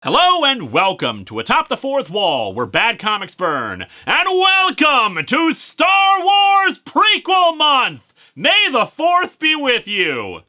Hello and welcome to Atop the Fourth Wall, where bad comics burn. And welcome to Star Wars Prequel Month! May the 4th be with you!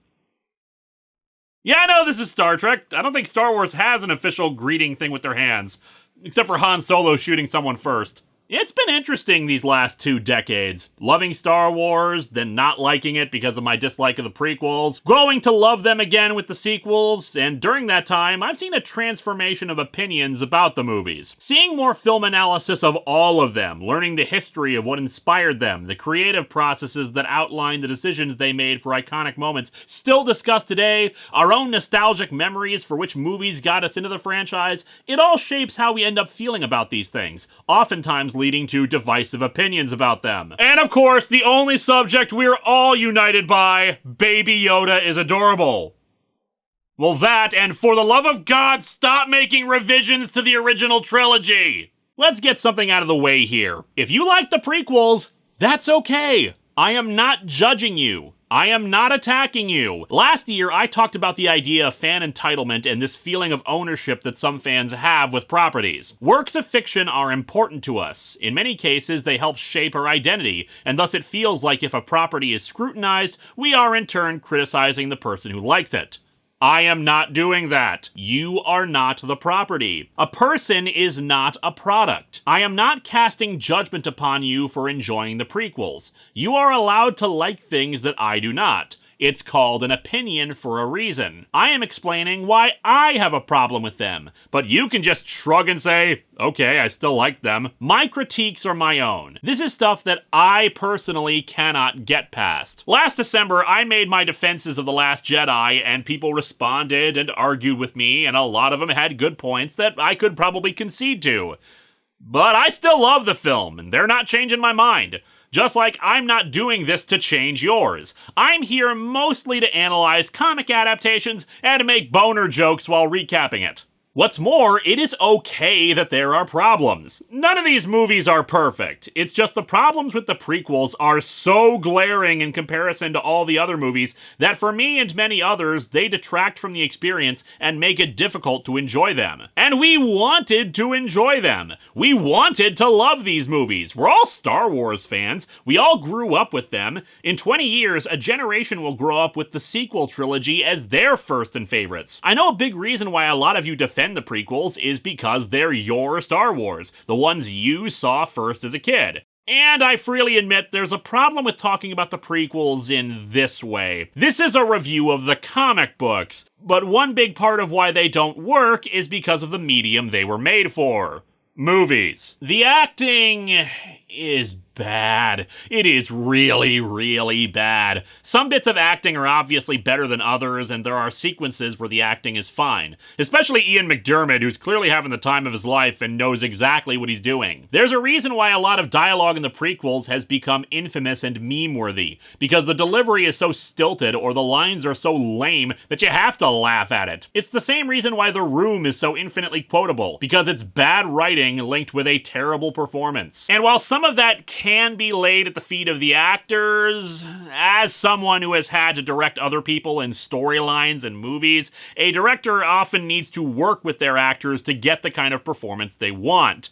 Yeah, I know this is Star Trek. I don't think Star Wars has an official greeting thing with their hands, except for Han Solo shooting someone first. It's been interesting these last 2 decades. Loving Star Wars, then not liking it because of my dislike of the prequels, growing to love them again with the sequels, and during that time, I've seen a transformation of opinions about the movies. Seeing more film analysis of all of them, learning the history of what inspired them, the creative processes that outline the decisions they made for iconic moments still discussed today, our own nostalgic memories for which movies got us into the franchise, it all shapes how we end up feeling about these things, oftentimes leading to divisive opinions about them. And of course, the only subject we're all united by, Baby Yoda is adorable. Well, that, and for the love of God, stop making revisions to the original trilogy! Let's get something out of the way here. If you like the prequels, that's okay. I am not judging you. I am not attacking you. Last year, I talked about the idea of fan entitlement and this feeling of ownership that some fans have with properties. Works of fiction are important to us. In many cases, they help shape our identity, and thus it feels like if a property is scrutinized, we are in turn criticizing the person who likes it. I am not doing that. You are not the property. A person is not a product. I am not casting judgment upon you for enjoying the prequels. You are allowed to like things that I do not. It's called an opinion for a reason. I am explaining why I have a problem with them, but you can just shrug and say, okay, I still like them. My critiques are my own. This is stuff that I personally cannot get past. Last December, I made my defenses of The Last Jedi, and people responded and argued with me, and a lot of them had good points that I could probably concede to. But I still love the film, and they're not changing my mind. Just like I'm not doing this to change yours. I'm here mostly to analyze comic adaptations and to make boner jokes while recapping it. What's more, it is okay that there are problems. None of these movies are perfect. It's just the problems with the prequels are so glaring in comparison to all the other movies that for me and many others, they detract from the experience and make it difficult to enjoy them. And we wanted to enjoy them. We wanted to love these movies. We're all Star Wars fans. We all grew up with them. In 20 years, a generation will grow up with the sequel trilogy as their first and favorites. I know a big reason why a lot of you defend the prequels is because they're your Star Wars, the ones you saw first as a kid. And I freely admit there's a problem with talking about the prequels in this way. This is a review of the comic books, but one big part of why they don't work is because of the medium they were made for. Movies. The acting is bad. It is really, really bad. Some bits of acting are obviously better than others, and there are sequences where the acting is fine. Especially Ian McDiarmid, who's clearly having the time of his life and knows exactly what he's doing. There's a reason why a lot of dialogue in the prequels has become infamous and meme-worthy, because the delivery is so stilted or the lines are so lame that you have to laugh at it. It's the same reason why The Room is so infinitely quotable, because it's bad writing linked with a terrible performance. And while some of that can be laid at the feet of the actors, as someone who has had to direct other people in storylines and movies, a director often needs to work with their actors to get the kind of performance they want.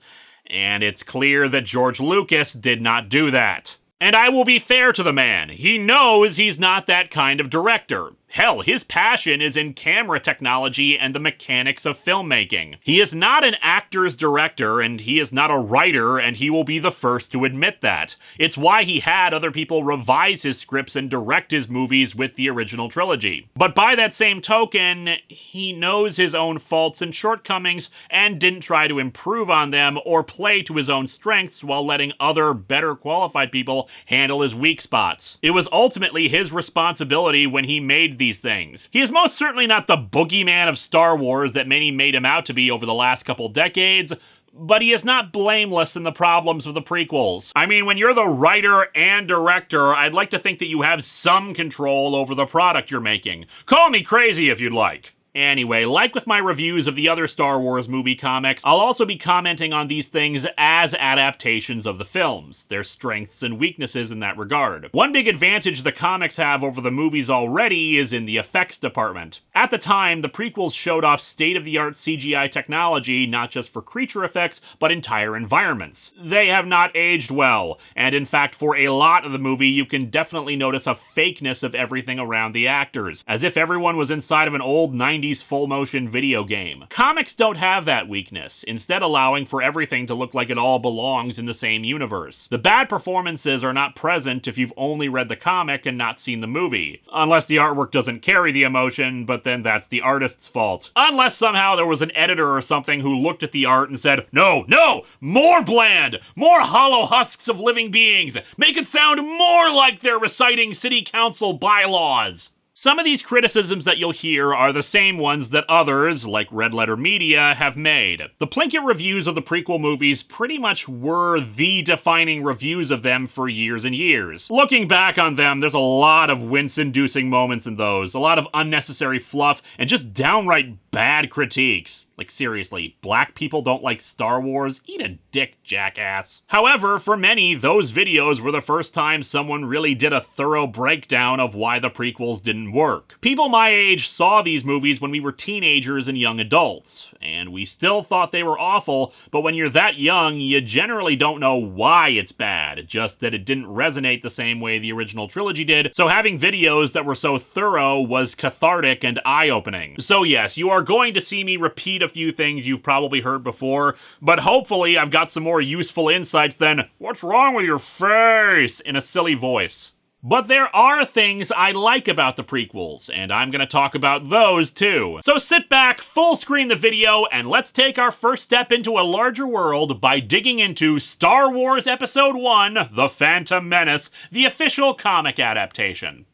And it's clear that George Lucas did not do that. And I will be fair to the man. He knows he's not that kind of director. Hell, his passion is in camera technology and the mechanics of filmmaking. He is not an actor's director, and he is not a writer, and he will be the first to admit that. It's why he had other people revise his scripts and direct his movies with the original trilogy. But by that same token, he knows his own faults and shortcomings and didn't try to improve on them or play to his own strengths while letting other, better qualified people handle his weak spots. It was ultimately his responsibility when he made these things. He is most certainly not the boogeyman of Star Wars that many made him out to be over the last couple decades, but he is not blameless in the problems of the prequels. I mean, when you're the writer and director, I'd like to think that you have some control over the product you're making. Call me crazy if you'd like. Anyway, like with my reviews of the other Star Wars movie comics, I'll also be commenting on these things as adaptations of the films, their strengths and weaknesses in that regard. One big advantage the comics have over the movies already is in the effects department. At the time, the prequels showed off state-of-the-art CGI technology, not just for creature effects, but entire environments. They have not aged well, and in fact, for a lot of the movie, you can definitely notice a fakeness of everything around the actors, as if everyone was inside of an old 90s full-motion video game. Comics don't have that weakness, instead allowing for everything to look like it all belongs in the same universe. The bad performances are not present if you've only read the comic and not seen the movie. Unless the artwork doesn't carry the emotion, but then that's the artist's fault. Unless somehow there was an editor or something who looked at the art and said, "No, no! More bland! More hollow husks of living beings! Make it sound more like they're reciting city council bylaws!" Some of these criticisms that you'll hear are the same ones that others, like Red Letter Media, have made. The Plinkett reviews of the prequel movies pretty much were the defining reviews of them for years and years. Looking back on them, there's a lot of wince-inducing moments in those, a lot of unnecessary fluff, and just downright bad critiques. Like seriously, black people don't like Star Wars? Eat a dick, jackass. However, for many, those videos were the first time someone really did a thorough breakdown of why the prequels didn't work. People my age saw these movies when we were teenagers and young adults, and we still thought they were awful, but when you're that young, you generally don't know why it's bad, just that it didn't resonate the same way the original trilogy did, so having videos that were so thorough was cathartic and eye-opening. So yes, you are going to see me repeat a few things you've probably heard before, but hopefully I've got some more useful insights than, "What's wrong with your face?" in a silly voice. But there are things I like about the prequels, and I'm gonna talk about those too. So sit back, full screen the video, and let's take our first step into a larger world by digging into Star Wars Episode 1, The Phantom Menace, the official comic adaptation.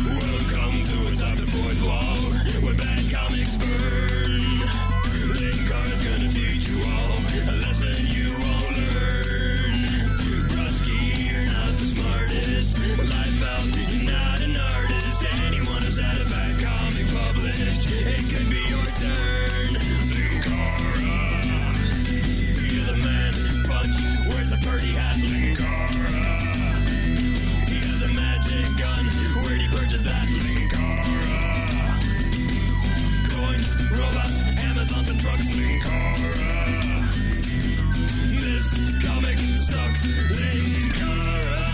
Welcome to Atop the Fourth Wall, where bad comics burn. Linkara's gonna teach you all a lesson you won't learn. Brodsky, you're not the smartest. Life out, you're not an artist. Anyone who's had a bad comic published, it could be your turn. Linkara, he's a man, punch, wears a birdie hat. Linkara, he has a magic gun. Where'd he purchase that? Linkara. Coins, robots, Amazon and trucks. Linkara. This comic sucks. Linkara.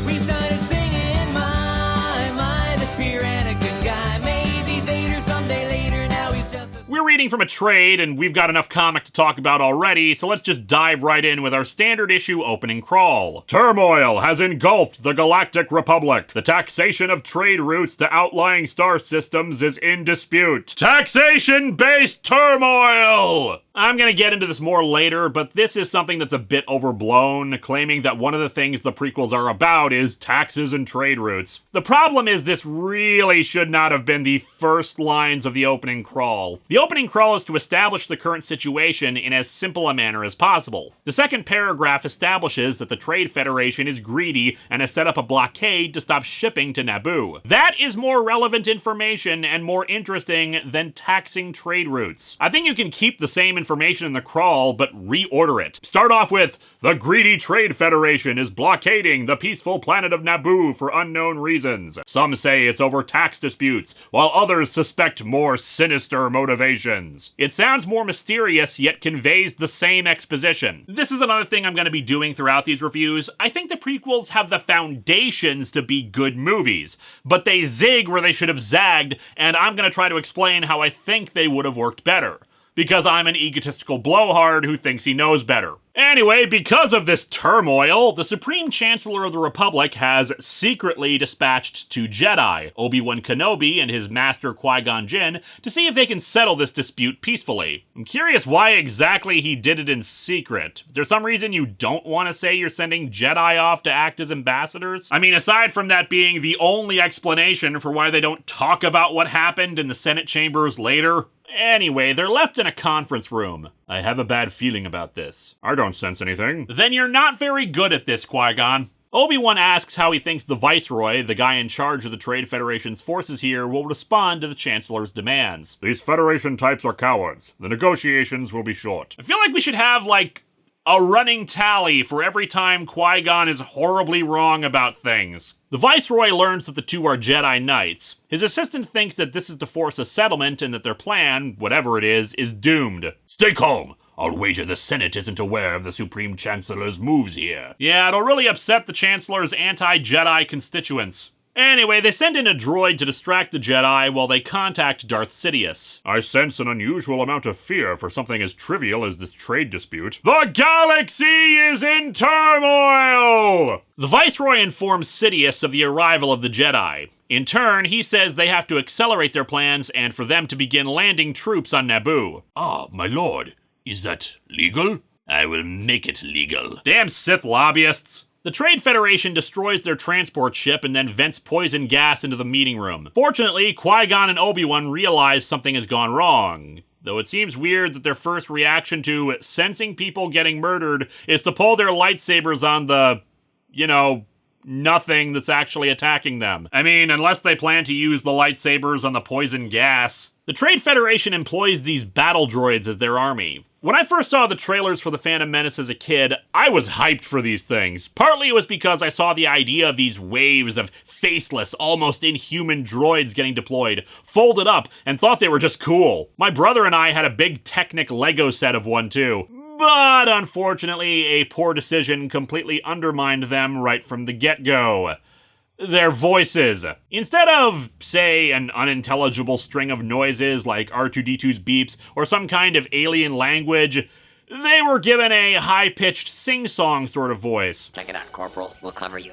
We started singing my mind is here and a good guy. Maybe Vader someday later. Now he's just a... We're reading from a trade, and we've got enough comic to talk about already, so let's just dive right in with our standard issue opening crawl. Turmoil has engulfed the Galactic Republic. The taxation of trade routes to outlying star systems is in dispute. Taxation-based turmoil! I'm gonna get into this more later, but this is something that's a bit overblown, claiming that one of the things the prequels are about is taxes and trade routes. The problem is this really should not have been the first lines of the opening crawl. The opening crawl is to establish the current situation in as simple a manner as possible. The second paragraph establishes that the Trade Federation is greedy and has set up a blockade to stop shipping to Naboo. That is more relevant information and more interesting than taxing trade routes. I think you can keep the same information in the crawl, but reorder it. Start off with, "The greedy Trade Federation is blockading the peaceful planet of Naboo for unknown reasons. Some say it's over tax disputes, while others suspect more sinister motivations." It sounds more mysterious, yet conveys the same exposition. This is another thing I'm going to be doing throughout these reviews. I think the prequels have the foundations to be good movies, but they zig where they should have zagged, and I'm going to try to explain how I think they would have worked better. Because I'm an egotistical blowhard who thinks he knows better. Anyway, because of this turmoil, the Supreme Chancellor of the Republic has secretly dispatched two Jedi, Obi-Wan Kenobi and his master Qui-gon Jinn, to see if they can settle this dispute peacefully. I'm curious why exactly he did it in secret. Is there some reason you don't want to say you're sending Jedi off to act as ambassadors? I mean, aside from that being the only explanation for why they don't talk about what happened in the Senate chambers later. Anyway, they're left in a conference room. I have a bad feeling about this. I don't sense anything. Then you're not very good at this, Qui-Gon. Obi-Wan asks how he thinks the Viceroy, the guy in charge of the Trade Federation's forces here, will respond to the Chancellor's demands. These Federation types are cowards. The negotiations will be short. I feel like we should have, like, a running tally for every time Qui-Gon is horribly wrong about things. The Viceroy learns that the two are Jedi Knights. His assistant thinks that this is to force a settlement and that their plan, whatever it is doomed. Stay calm. I'll wager the Senate isn't aware of the Supreme Chancellor's moves here. Yeah, it'll really upset the Chancellor's anti-Jedi constituents. Anyway, they send in a droid to distract the Jedi while they contact Darth Sidious. I sense an unusual amount of fear for something as trivial as this trade dispute. The galaxy is in turmoil! The Viceroy informs Sidious of the arrival of the Jedi. In turn, he says they have to accelerate their plans and for them to begin landing troops on Naboo. Ah, my lord. Is that legal? I will make it legal. Damn Sith lobbyists. The Trade Federation destroys their transport ship and then vents poison gas into the meeting room. Fortunately, Qui-Gon and Obi-Wan realize something has gone wrong. Though it seems weird that their first reaction to sensing people getting murdered is to pull their lightsabers on the, nothing that's actually attacking them. I mean, unless they plan to use the lightsabers on the poison gas. The Trade Federation employs these battle droids as their army. When I first saw the trailers for the Phantom Menace as a kid, I was hyped for these things. Partly it was because I saw the idea of these waves of faceless, almost inhuman droids getting deployed, folded up, and thought they were just cool. My brother and I had a big Technic Lego set of one too. But unfortunately, a poor decision completely undermined them right from the get-go. Their voices. Instead of, say, an unintelligible string of noises like R2-D2's beeps or some kind of alien language, they were given a high-pitched sing-song sort of voice. Check it out, Corporal. We'll cover you.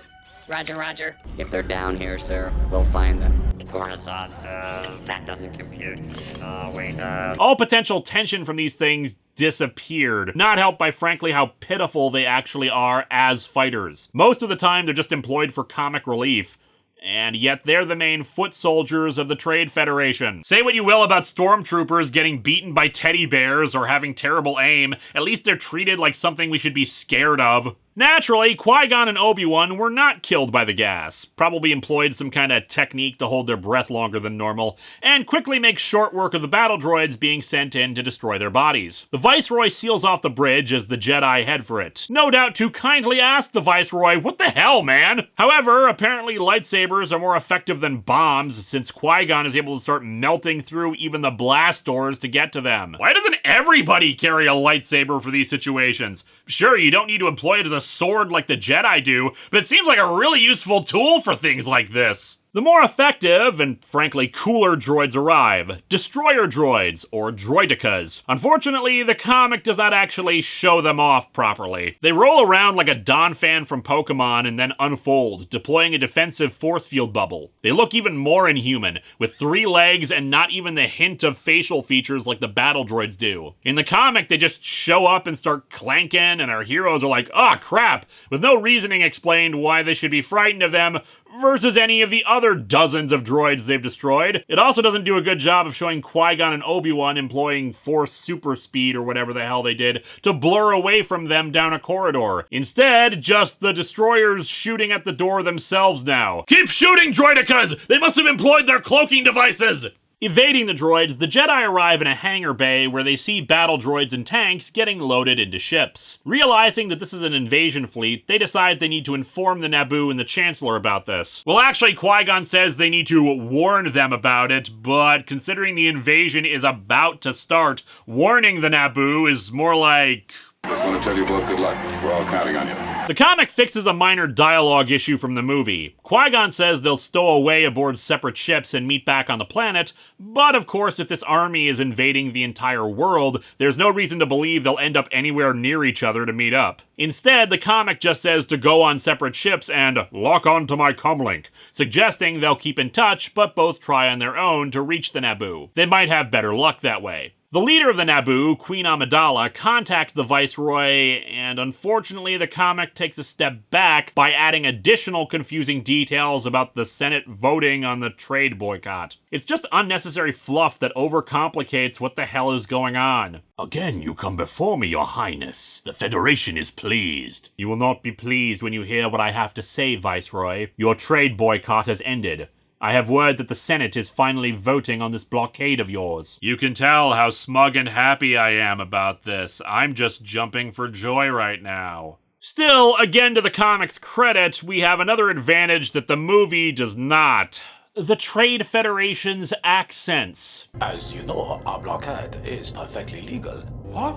Roger, roger. If they're down here, sir, we'll find them. Gornasson, that doesn't compute. All potential tension from these things disappeared, not helped by frankly how pitiful they actually are as fighters. Most of the time they're just employed for comic relief, and yet they're the main foot soldiers of the Trade Federation. Say what you will about stormtroopers getting beaten by teddy bears or having terrible aim, at least they're treated like something we should be scared of. Naturally, Qui-Gon and Obi-Wan were not killed by the gas, probably employed some kind of technique to hold their breath longer than normal, and quickly make short work of the battle droids being sent in to destroy their bodies. The Viceroy seals off the bridge as the Jedi head for it, no doubt to kindly ask the Viceroy, what the hell, man? However, apparently lightsabers are more effective than bombs, since Qui-Gon is able to start melting through even the blast doors to get to them. Why doesn't everybody carry a lightsaber for these situations? Sure, you don't need to employ it as a sword like the Jedi do, but it seems like a really useful tool for things like this. The more effective, and frankly cooler droids arrive. Destroyer droids, or droidicas. Unfortunately, the comic does not actually show them off properly. They roll around like a Donphan from Pokemon and then unfold, deploying a defensive force field bubble. They look even more inhuman, with 3 legs and not even the hint of facial features like the battle droids do. In the comic, they just show up and start clanking, and our heroes are like, "Ah, crap," with no reasoning explained why they should be frightened of them, versus any of the other dozens of droids they've destroyed. It also doesn't do a good job of showing Qui-Gon and Obi-Wan employing Force super speed or whatever the hell they did to blur away from them down a corridor. Instead, just the destroyers shooting at the door themselves now. Keep shooting, droidicas! They must have employed their cloaking devices! Evading the droids, the Jedi arrive in a hangar bay where they see battle droids and tanks getting loaded into ships. Realizing that this is an invasion fleet, they decide they need to inform the Naboo and the Chancellor about this. Well, actually, Qui-Gon says they need to warn them about it, but considering the invasion is about to start, warning the Naboo is more like... Just want to tell you both good luck. We're all counting on you. The comic fixes a minor dialogue issue from the movie. Qui-Gon says they'll stow away aboard separate ships and meet back on the planet, but of course if this army is invading the entire world, there's no reason to believe they'll end up anywhere near each other to meet up. Instead, the comic just says to go on separate ships and lock onto my comlink, suggesting they'll keep in touch, but both try on their own to reach the Naboo. They might have better luck that way. The leader of the Naboo, Queen Amidala, contacts the Viceroy, and unfortunately the comic takes a step back by adding additional confusing details about the Senate voting on the trade boycott. It's just unnecessary fluff that overcomplicates what the hell is going on. Again, you come before me, Your Highness. The Federation is pleased. You will not be pleased when you hear what I have to say, Viceroy. Your trade boycott has ended. I have word that the Senate is finally voting on this blockade of yours. You can tell how smug and happy I am about this. I'm just jumping for joy right now. Still, again to the comic's credit, we have another advantage that the movie does not. The Trade Federation's accents. As you know, our blockade is perfectly legal. What?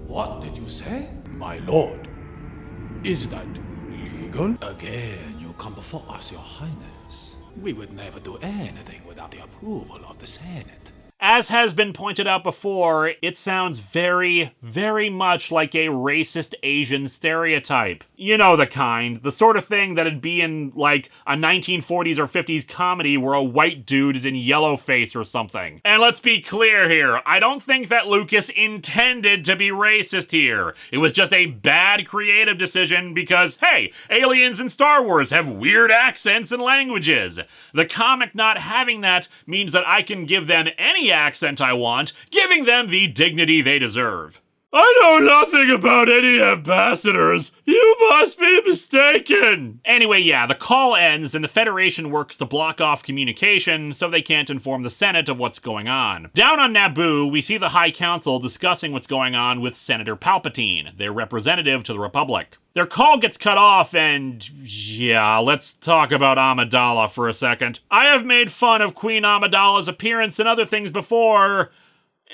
What did you say? My lord. Is that legal? Again, you come before us, Your Highness. We would never do anything without the approval of the Senate. As has been pointed out before, it sounds very, very much like a racist Asian stereotype. You know the kind. The sort of thing that'd be in, like, a 1940s or 50s comedy where a white dude is in yellowface or something. And let's be clear here, I don't think that Lucas intended to be racist here. It was just a bad creative decision because, hey, aliens in Star Wars have weird accents and languages. The comic not having that means that I can give them any accent I want, giving them the dignity they deserve. I know nothing about any ambassadors. You must be mistaken. Anyway, yeah, the call ends and the Federation works to block off communication so they can't inform the Senate of what's going on. Down on Naboo, we see the High Council discussing what's going on with Senator Palpatine, their representative to the Republic. Their call gets cut off and, yeah, let's talk about Amidala for a second. I have made fun of Queen Amidala's appearance and other things before,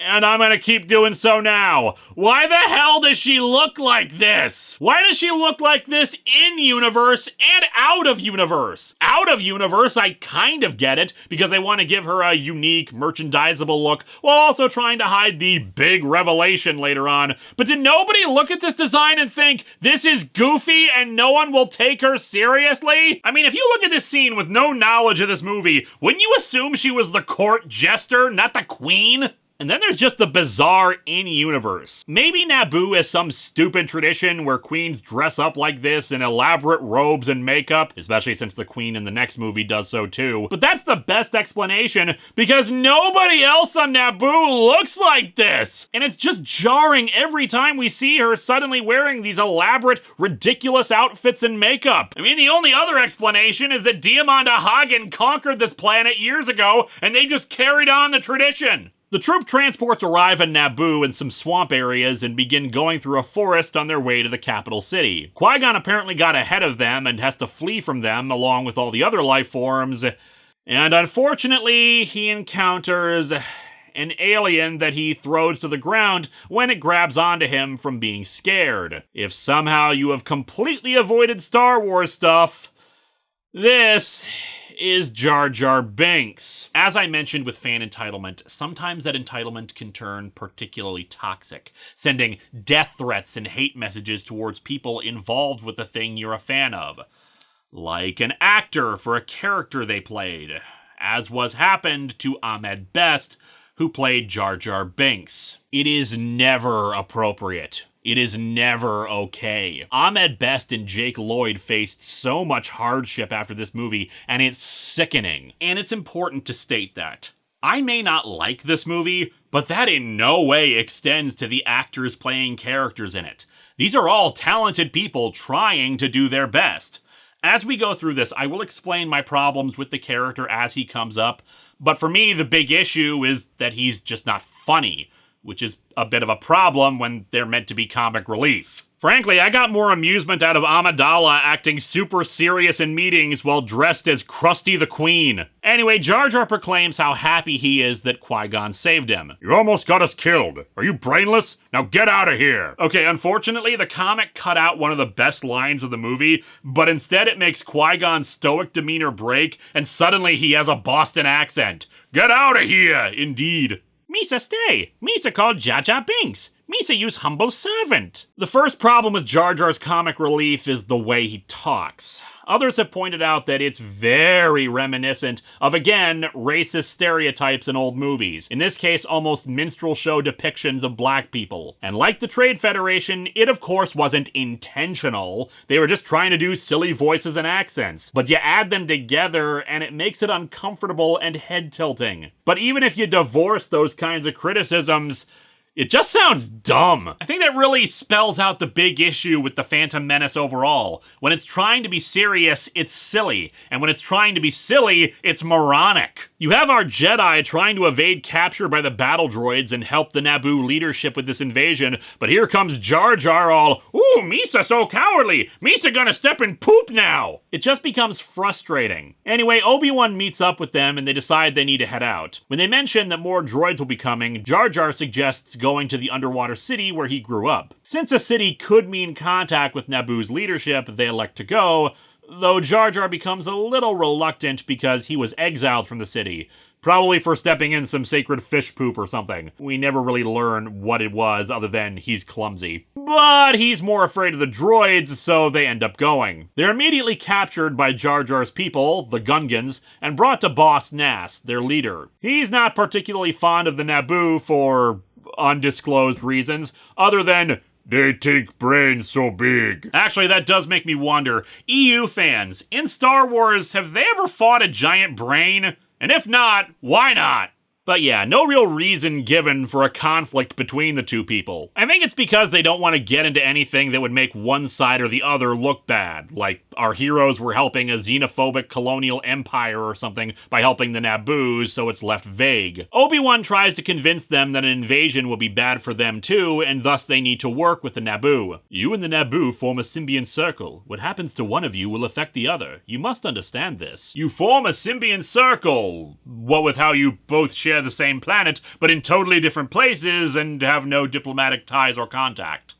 and I'm gonna keep doing so now. Why the hell does she look like this? Why does she look like this in universe and out of universe? Out of universe, I kind of get it, because they want to give her a unique, merchandisable look, while also trying to hide the big revelation later on. But did nobody look at this design and think, this is goofy and no one will take her seriously? I mean, if you look at this scene with no knowledge of this movie, wouldn't you assume she was the court jester, not the queen? And then there's just the bizarre in-universe. Maybe Naboo has some stupid tradition where queens dress up like this in elaborate robes and makeup, especially since the queen in the next movie does so too. But that's the best explanation because nobody else on Naboo looks like this! And it's just jarring every time we see her suddenly wearing these elaborate, ridiculous outfits and makeup. I mean, the only other explanation is that Diamanda Hagen conquered this planet years ago and they just carried on the tradition. The troop transports arrive in Naboo in some swamp areas and begin going through a forest on their way to the capital city. Qui-gon apparently got ahead of them and has to flee from them along with all the other life forms, and unfortunately he encounters an alien that he throws to the ground when it grabs onto him from being scared. If somehow you have completely avoided Star Wars stuff, this is Jar Jar Binks. As I mentioned with fan entitlement, sometimes that entitlement can turn particularly toxic, sending death threats and hate messages towards people involved with the thing you're a fan of. Like an actor for a character they played, as was happened to Ahmed Best, who played Jar Jar Binks. It is never appropriate. It is never okay. Ahmed Best and Jake Lloyd faced so much hardship after this movie, and it's sickening. And it's important to state that. I may not like this movie, but that in no way extends to the actors playing characters in it. These are all talented people trying to do their best. As we go through this, I will explain my problems with the character as he comes up, but for me, the big issue is that he's just not funny, which is a bit of a problem when they're meant to be comic relief. Frankly, I got more amusement out of Amidala acting super serious in meetings while dressed as Krusty the Queen. Anyway, Jar Jar proclaims how happy he is that Qui-Gon saved him. You almost got us killed. Are you brainless? Now get out of here. Okay, unfortunately, the comic cut out one of the best lines of the movie, but instead it makes Qui-Gon's stoic demeanor break, and suddenly he has a Boston accent. Get out of here, indeed. Misa stay. Misa called Jar Jar Binks. Misa use humble servant. The first problem with Jar Jar's comic relief is the way he talks. Others have pointed out that it's very reminiscent of, again, racist stereotypes in old movies. In this case, almost minstrel show depictions of black people. And like the Trade Federation, it of course wasn't intentional. They were just trying to do silly voices and accents. But you add them together and it makes it uncomfortable and head-tilting. But even if you divorce those kinds of criticisms, it just sounds dumb. I think that really spells out the big issue with the Phantom Menace overall. When it's trying to be serious, it's silly. And when it's trying to be silly, it's moronic. You have our Jedi trying to evade capture by the battle droids and help the Naboo leadership with this invasion, but here comes Jar Jar all, "Ooh, Misa so cowardly! Misa gonna step in poop now!" It just becomes frustrating. Anyway, Obi-Wan meets up with them and they decide they need to head out. When they mention that more droids will be coming, Jar Jar suggests going to the underwater city where he grew up. Since a city could mean contact with Naboo's leadership, they elect to go, though Jar Jar becomes a little reluctant because he was exiled from the city. Probably for stepping in some sacred fish poop or something. We never really learn what it was other than he's clumsy. But he's more afraid of the droids, so they end up going. They're immediately captured by Jar Jar's people, the Gungans, and brought to Boss Nass, their leader. He's not particularly fond of the Naboo for undisclosed reasons, other than they think brains so big. Actually, that does make me wonder, EU fans, in Star Wars, have they ever fought a giant brain? And if not, why not? But yeah, no real reason given for a conflict between the two people. I think it's because they don't want to get into anything that would make one side or the other look bad, like our heroes were helping a xenophobic colonial empire or something by helping the Naboos, so it's left vague. Obi-Wan tries to convince them that an invasion will be bad for them too, and thus they need to work with the Naboo. You and the Naboo form a symbiont circle. What happens to one of you will affect the other. You must understand this. You form a symbiont circle. What with how you both share the same planet, but in totally different places and have no diplomatic ties or contact.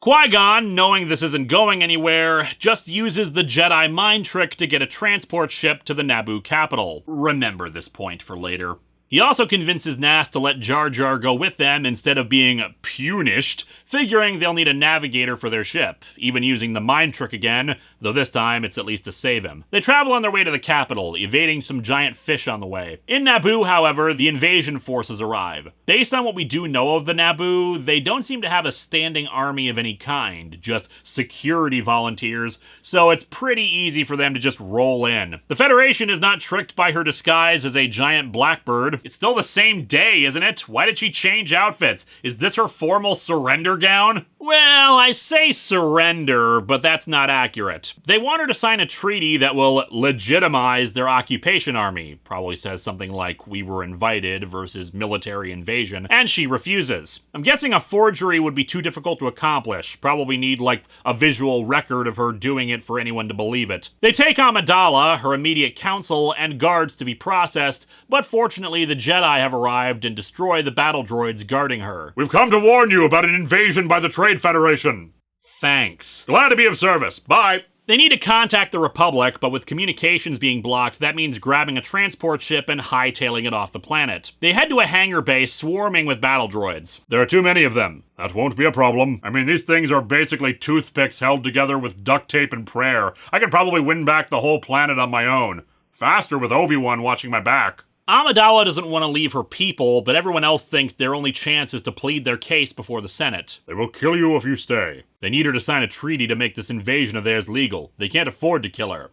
Qui-gon, knowing this isn't going anywhere, just uses the Jedi mind trick to get a transport ship to the Naboo capital. Remember this point for later. He also convinces Nass to let Jar Jar go with them instead of being punished, figuring they'll need a navigator for their ship, even using the mind trick again, though this time it's at least to save him. They travel on their way to the capital, evading some giant fish on the way. In Naboo, however, the invasion forces arrive. Based on what we do know of the Naboo, they don't seem to have a standing army of any kind, just security volunteers, so it's pretty easy for them to just roll in. The Federation is not tricked by her disguise as a giant blackbird. It's still the same day, isn't it? Why did she change outfits? Is this her formal surrender gown? Well, I say surrender, but that's not accurate. They want her to sign a treaty that will legitimize their occupation army. Probably says something like, "we were invited" versus military invasion, and she refuses. I'm guessing a forgery would be too difficult to accomplish. Probably need, like, a visual record of her doing it for anyone to believe it. They take Amidala, her immediate council, and guards to be processed, but fortunately the Jedi have arrived and destroy the battle droids guarding her. "We've come to warn you about an invasion by the Trade Federation." Thanks. Glad to be of service. Bye. They need to contact the Republic, but with communications being blocked, that means grabbing a transport ship and hightailing it off the planet. They head to a hangar base swarming with battle droids. "There are too many of them." "That won't be a problem. I mean, these things are basically toothpicks held together with duct tape and prayer. I could probably win back the whole planet on my own. Faster with Obi-Wan watching my back." Amidala doesn't want to leave her people, but everyone else thinks their only chance is to plead their case before the Senate. "They will kill you if you stay." They need her to sign a treaty to make this invasion of theirs legal. They can't afford to kill her.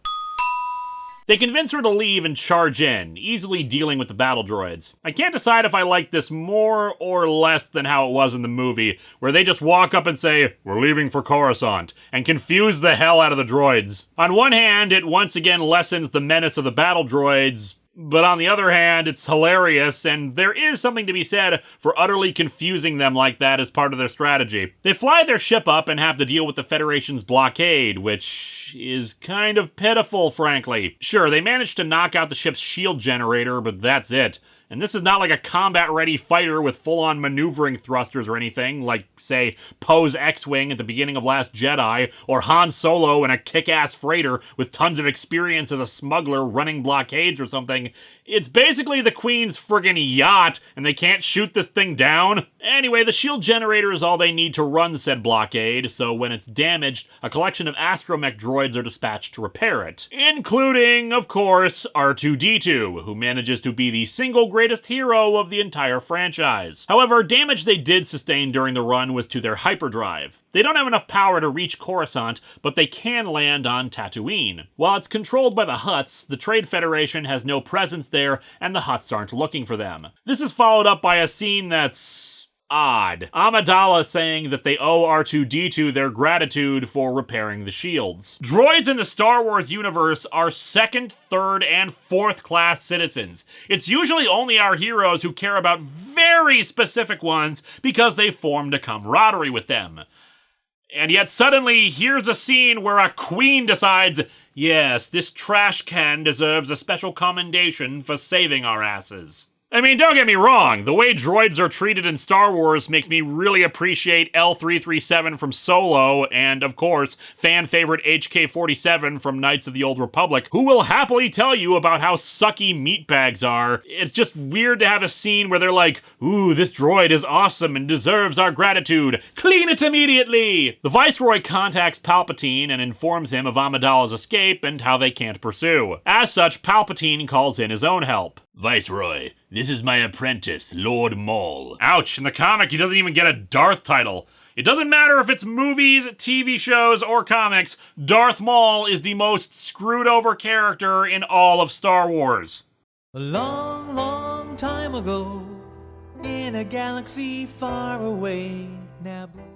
They convince her to leave and charge in, easily dealing with the battle droids. I can't decide if I like this more or less than how it was in the movie, where they just walk up and say, "We're leaving for Coruscant," and confuse the hell out of the droids. On one hand, it once again lessens the menace of the battle droids, but on the other hand, it's hilarious, and there is something to be said for utterly confusing them like that as part of their strategy. They fly their ship up and have to deal with the Federation's blockade, which is kind of pitiful, frankly. Sure, they managed to knock out the ship's shield generator, but that's it. And this is not like a combat-ready fighter with full-on maneuvering thrusters or anything, like, say, Poe's X-Wing at the beginning of Last Jedi, or Han Solo in a kick-ass freighter with tons of experience as a smuggler running blockades or something. It's basically the Queen's friggin' yacht, and they can't shoot this thing down. Anyway, the shield generator is all they need to run said blockade, so when it's damaged, a collection of astromech droids are dispatched to repair it. Including, of course, R2-D2, who manages to be the single greatest hero of the entire franchise. However, damage they did sustain during the run was to their hyperdrive. They don't have enough power to reach Coruscant, but they can land on Tatooine. While it's controlled by the Hutts, the Trade Federation has no presence there, and the Hutts aren't looking for them. This is followed up by a scene that's odd. Amidala saying that they owe R2-D2 their gratitude for repairing the shields. Droids in the Star Wars universe are second, third, and fourth class citizens. It's usually only our heroes who care about very specific ones because they formed a camaraderie with them. And yet suddenly, here's a scene where a queen decides, yes, this trash can deserves a special commendation for saving our asses. I mean, don't get me wrong, the way droids are treated in Star Wars makes me really appreciate L337 from Solo, and of course, fan favorite HK-47 from Knights of the Old Republic, who will happily tell you about how sucky meatbags are. It's just weird to have a scene where they're like, ooh, this droid is awesome and deserves our gratitude. Clean it immediately! The Viceroy contacts Palpatine and informs him of Amidala's escape and how they can't pursue. As such, Palpatine calls in his own help. Viceroy, this is my apprentice, Lord Maul. Ouch, in the comic he doesn't even get a Darth title. It doesn't matter if it's movies, TV shows, or comics, Darth Maul is the most screwed over character in all of Star Wars. A long, long time ago, in a galaxy far away, Naboo.